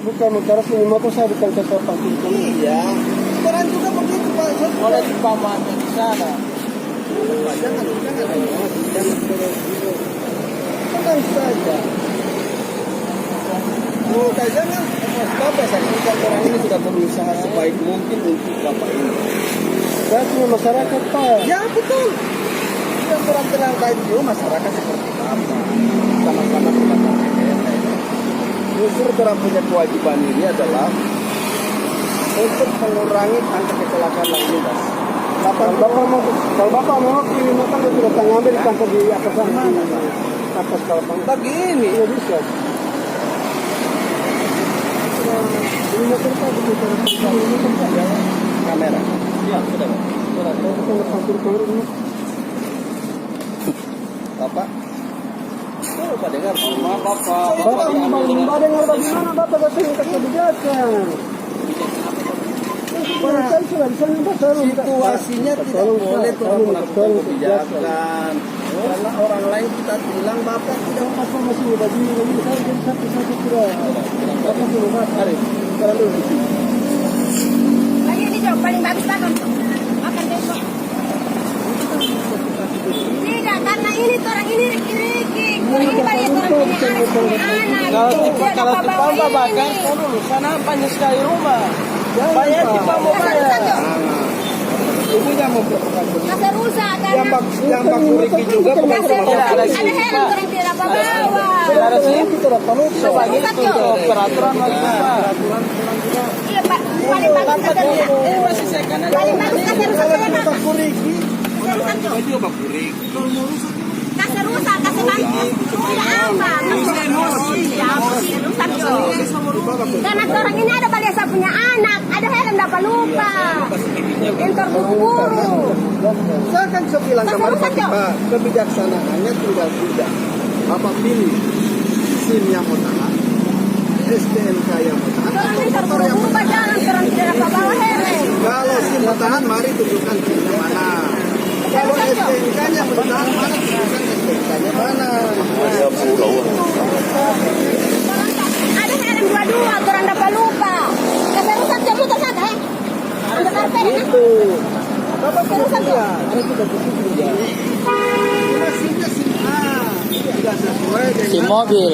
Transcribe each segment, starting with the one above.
bukan motor ini motor saya bukan sesuatu itu. Iya. Sekarang juga begitu Pak. Oleh pamannya di sana. Pak, jangan. Tenang saja. Oh, jangan. Bapak saksikan orang ini sudah berusaha sebaik mungkin untuk Bapak ini. Saya punya masyarakat Pak. Ya betul. Yang orang bilang baik juga masyarakat seperti apa. Sama-sama kita pakai. Justru orang punya kewajiban ini adalah untuk mengurangi angka kecelakaan lalu lintas. Kalau bapak mau pilih motor itu datang ambil kantor di atas sana. Atas kalau Begini. tidak bisa. Ini motor Pak begitu. Ini motor Pak. Kamera. Ya, sudah. Kalau kita lepas turun ini. Bapak. Coba dengar. Maaf Bapak. Bapak dengar bagaimana Bapak datang ke kebijakan. Saya sudah di sana Pak. Situasinya tidak boleh turun melakukan kebijakan. Karena orang lain kita bilang Bapak tidak Apa masih baju saya jadi satu kira. Bapak sudah Mari, sekarang dulu di sini. Lagi ini dong, paling bagus makan. Makan besok. Tidak, karena ini orang ini riki-riki. Ini banyak orang punya anak. Kalau kita Bapak kan dulu sana banyak sekali rumah. Banyak kita mau bayar. Ini yang memperlukan begitu. Kasar rusak Yang karena Pak Kuriki juga bukan kasar cuma rusak. ada Ada sini, helm Pak. orang tidak apa-apa. Saudara sih, kita dapat sebagai itu untuk peraturan Bapak. Iya Pak, paling bagus kasar rusak. Masih saya kan Paling bagus kasar rusak ya Pak. Pak Kuriki. Kasar rusak tuh. Itu Pak Kuriki. Kasar rusak, kasar bagus. Tidak apa. Emosi, rusak tuh. Karena orang ini ada balik saya punya anak, ada helm dapat lupa. Entar buru-buru. Saya kan sudah bilang Kasar kemarin rusak, Cok. Pak, kebijaksanaannya tinggal tidak. Bapak pilih SIM yang mau tahan, STNK yang mau tahan, Orang atau ini motor yang mau terburu-buru tahan. jalan, orang tidak dapat bawa helm. Kalau SIM mau tahan, mari tunjukkan SIM-nya mana. Kalau STNK-nya mau tahan, mari tunjukkan STNK-nya mana. Ada helm dua-dua, orang dapat lupa. Kasar rusak jam motor sana, Ada karpet kan? Itu. Bapak Kasar rusak tuh. ada sudah begitu ya. SIM-nya SIM A. Tidak sesuai dengan Si mobil.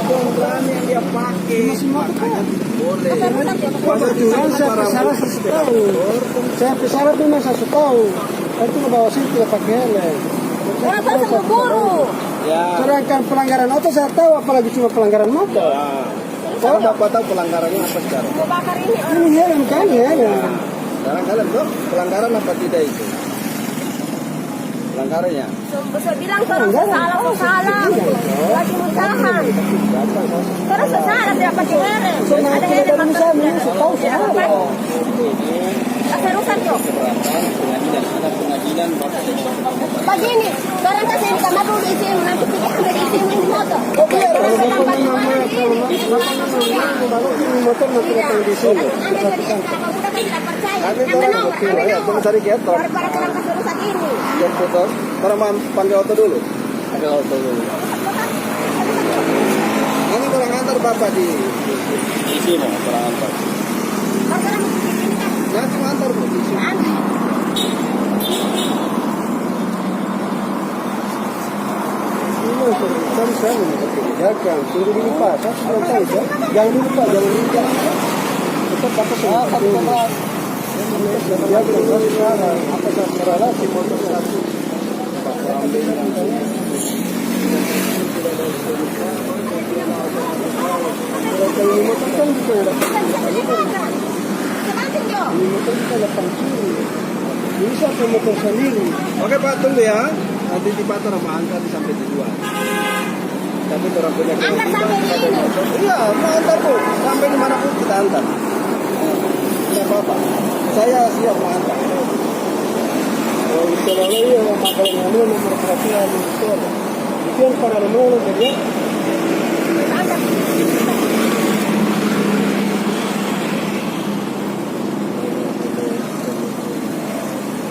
program yang dia pakai. Makanya boleh. Kasar rusak tuh. Masa Jangan saya para pesara sepeda tahu. motor. Saya pesara itu masa tahu. Itu ke bawah sini tidak pakai helm. Orang terus buru-buru. Ya. Sedangkan pelanggaran auto saya tahu, apalagi cuma pelanggaran motor. Kalau Bapak tahu pelanggarannya apa sekarang? Mau bakar ini orang. Ini helm kan helm. Sekarang kalian tahu pelanggaran apa tidak itu? Pelanggarannya. Saya bilang terus salah. Lagi mutahan. Terus salah tidak pakai helm. Ada helm atau tidak? Tahu saya. Kasar rusak tuh. Pengadilan Bapak. Begini, orang kasih ini kamar dulu isi nanti kita ambil isi di motor. Kalau bapak nama ini motor nanti datang di sini. Anda jadi SK budak kan tidak percaya. Nanti Ambil orang nomor, oke, ambil ya, nomor. tunggu cari getor. Daripada kurang kasih rusak ini. Yang motor. Orang mau panggil auto dulu. Ada auto dulu. Ini orang antar Bapak di. Di sini orang antar. Orang ini kan Nanti mau antar Bu di sini. aneh. Ini kan saya menurut kebijakan. Suruh dulu Pak, saya sudah tahu ya. Jangan dulu Pak, jangan dulu. Tetap Bapak sudah tahu. Ya, kalau sekarang apa saya salah si motor satu. Kalau ini motor kan bisa ada. Ini motor bisa datang sini. Bisa ke motor sendiri. Oke Pak, tunggu ya. Nanti di Bator sama antar sampai tujuan. Tapi orang punya Antar sampai di ini. Iya, mau antar Bu. Sampai dimanapun kita antar. Tidak apa-apa. Saya siap mau antar. Kalau misalnya ya kalau mau nomor perhatian itu. Itu yang para nomor kerja.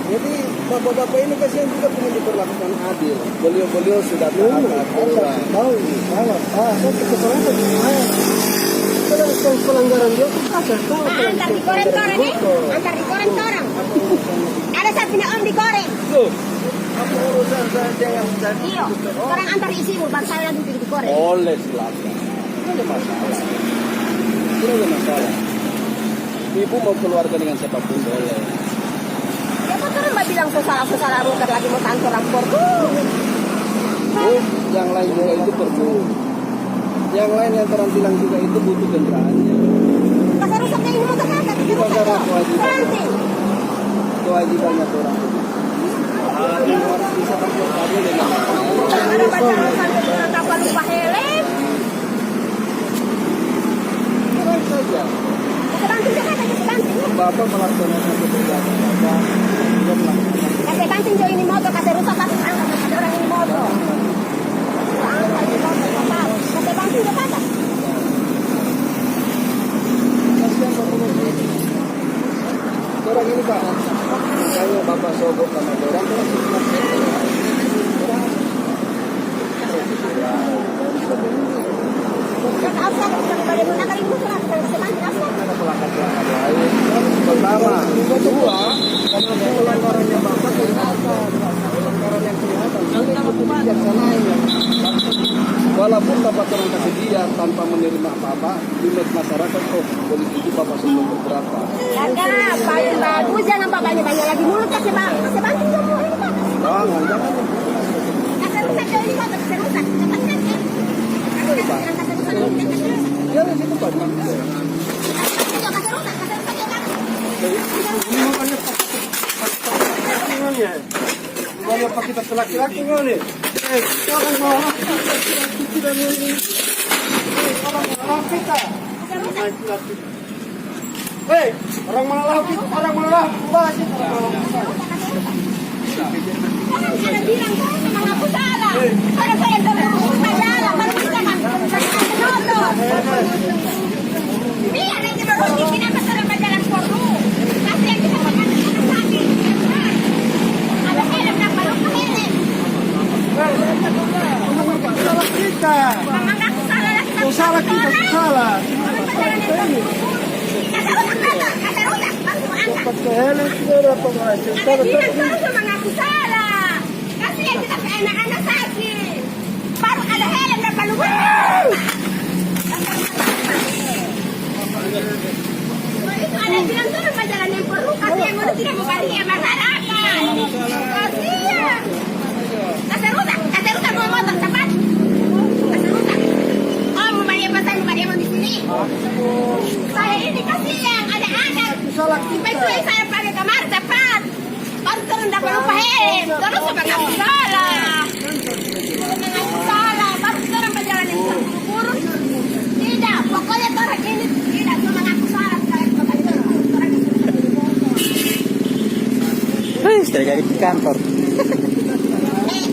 Jadi bapak-bapak ini kasihan juga punya diperlakukan adil. Beliau-beliau sudah taat aturan. Tahu, salah. Saya kesalahan Kalau pelanggaran dia kasar tahu. Antar dikoreng orang eh. Antar dikoreng orang. Ada saya punya om dikoreng. Apa urusan saya dengan Iyo. Orang antar isimu, baru saya lagi pergi dikoreng. Boleh silakan. Tidak ada masalah. Tidak ada masalah. Ibu mau keluarga dengan siapapun boleh. Ya kok orang mbak bilang sesalah ruker lagi mau kantor lapor. Yang lain juga itu perlu. Yang lain yang terampilan juga itu butuh kendaraannya. Pasar rusaknya ini motor kakak. Itu masalah kewajiban. Nanti. Kewajibannya orang. Harus bisa berkoordinasi dengan Ada pacaran sampai dengan kapal lupa helm. baik saja. Kebanting juga kan, kebanting. Bapak melaksanakan pekerjaan Bapak. Juga melaksanakan. Kasih banting jo ini motor, kasih rusak kasih angkat, ada orang ini motor. Angkat ini motor, kapal. Kasih banting juga kan. Kasihan Bapak. Orang ini Pak, makanya Bapak sogok sama orang Kata Afsar, bagaimana menggunakan ini surat, kasih banting Afsar. ada pelanggaran lain. Pertama, kedua, karena pelanggarannya Bapak kelihatan, pelanggaran yang kelihatan. Bijaksananya. Walaupun Bapak terang kasih dia tanpa menerima apa-apa, di masyarakat kok polisi itu Bapak sudah beberapa. Kakak, paling bagus jangan bapaknya banyak lagi mulut kasih banting jo ini Pak. Jangan. Kasih rusak jo ini motor, kasih rusak. Cepat kan. Kasih rusak ini. Ya, di situ Pak. Kasih rusak jo kan. Ini makanya pakai Bukannya pakai tas laki-laki nih. Orang marah. Tidak ini. Orang marah kita. Laki-laki. Hei, orang marah kita, orang marah. Wasit orang marah. Jangan ada bilang saya memang aku salah. Kalau saya terus salah, baru kita kan motor. Biar aja berhenti, kenapa sudah berjalan perlu? Kasih yang kita makan anak sakit. Ada helm dan baru ke helm. Salah kita. Memang aku salah lah. Oh, salah kita, salah. Kasih rusak, langsung angkat. Pakai helm sudah pengajar. Ada bilang terus memang aku salah. Kasih yang kita ke anak-anak sakit. Baru ada helm dan baru itu ada bilang turun jalan yang perlu. Kasih yang udah tidak membahagia masyarakat. Kasihan. Kasih rusak mau motor cepat. Kasih rusak. Oh, mau dia mau di sini. Saya ini kasihan, ada anak. Betul saya pakai kamar cepat. Baru turun dapat lupa helm. Terus sama aku salah. Mengaku salah. Baru turun berjalan yang terburu-buru. Tidak, pokoknya orang ini tidak cuma mengaku salah. Istri di kantor.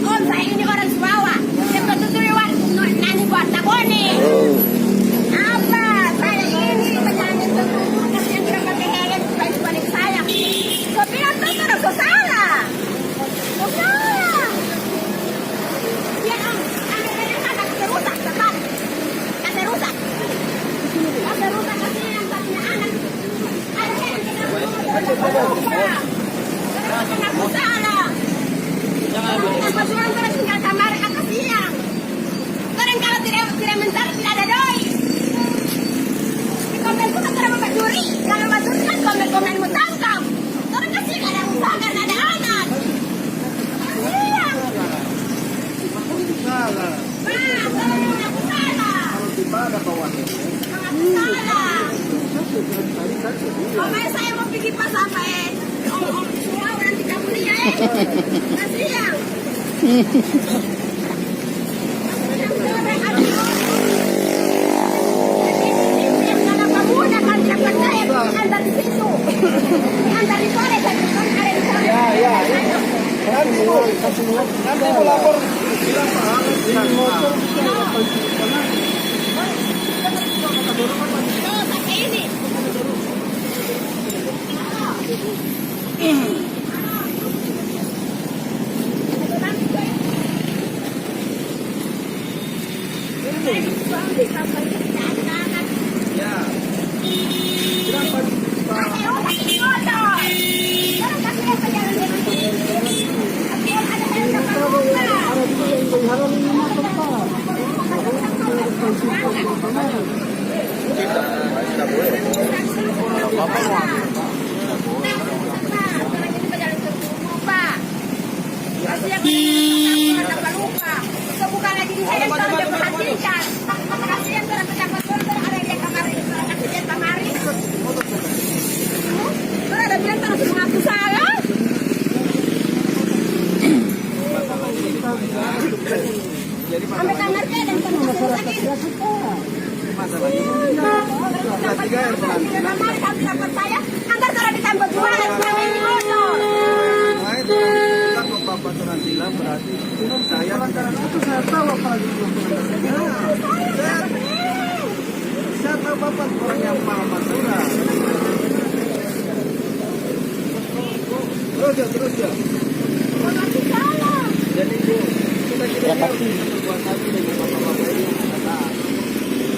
Om, saya ini orang Sumbawa. Cepat tutuliwan. Nani buat tabone. Apa? Saya ini berjalan yang terburu-buru. Kasih yang tidak pakai helm. Supaya dibalik saya. Kau bilang tuh kau salah. Kau salah. Ya om, ambil anak rusak cepat. Kasih rusak. Kasih rusak kasih yang punya anak. Ada helm kita rusak. Kenapa salah? Kenapa suruh terus tinggal kamar atas siang? Orang kalau tidak mencari tidak ada doi. Di komen pun tidak mau mencuri. Kalau mencuri kan komen mau tangkap. Orang kasih ada usaha karena ada anak. Kasihan. Salah. Pak, kalau aku salah. Gimana kawannya? Aku salah. Pokoknya saya mau pergi pas sampai om semua nanti kamu lihat kasihan. Kenapa mudah kan tidak percaya antar di situ, antar di sore saya kan ada di sore. Ya. Nanti mau lapor bilang Pak Ahmed bilang motor. Pakai ini. Ya, Kenapa dibuka? Kasih motor. Jangan kasih apa jalan dia. Tapi ada helm dapat lupa. Ada juga yang menghalangi motor Pak. Tidak boleh. Bapak mau Kasih yang dapat lupa. Itu bukan lagi di helm kalau dia perhatikan. Kasihan orang pejabat ada di kamar ini, kasih dia kamari. Ada bilang harus mengaku salah. Sampai kamar dia dan masyarakat dapat saya, anggar kalau ditambah jualan kurang ini motor. Nah, itu kita kok Bapak Tarantila berarti saya Itu saya tahu apalagi saya tahu Bapak orang yang paham aturan. Terus ya. Mengaku salah. Jadi Bu, kita berbuat hati dengan Bapak-Bapak ini yang kata.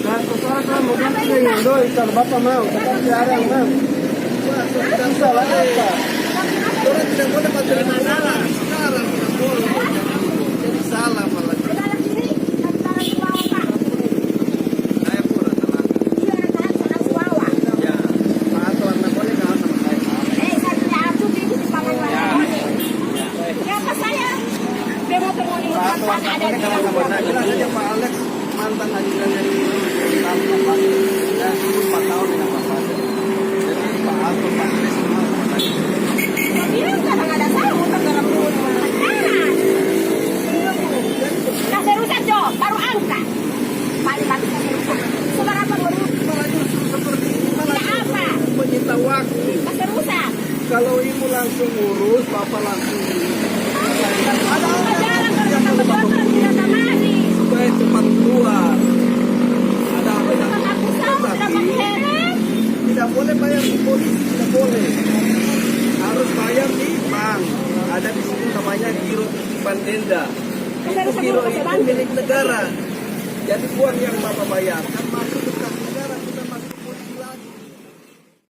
Nah, terserah kamu kan dengan doi kalau Bapak mau, tetapi ada yang mau. Bisa lah apa? Orang tidak boleh materi masalah. Sekarang tidak boleh. Jadi salah malah. Dalam sini, dalam di bawah Pak. Saya pura tenang. Iya, dalam bawah. Ya, Pak Ato anda boleh kalah sama saya. Saya punya arsuk ini di pakai warna. Ya, apa saya? Demo pengundi mantan ada di Nah, bilang aja Pak Alex mantan ajudan dari Lampung Pak. Ya, 4 tahun dengan Pak Alex. Jadi Pak Ato, Pak Alex semua sama saya. bilang kadang ada salah motor dalam rumah. Kasih rusak Jo, baru angkat. Balik kasih rusak. Seberapa baru? Malah justru seperti ini malah Tidak apa? menyita waktu. Kasih rusak. Kalau ibu langsung urus, Bapak langsung Ada jalan kalau kita motor tidak tamani. supaya cepat keluar. Ada apa yang Aku tahu tidak pakai helm. tidak boleh bayar di polisi, tidak boleh. Harus bayar di bank. Ada di sini namanya giro titipan denda. Itu giro itu milik negara. Jadi uang yang Bapak bayarkan masuk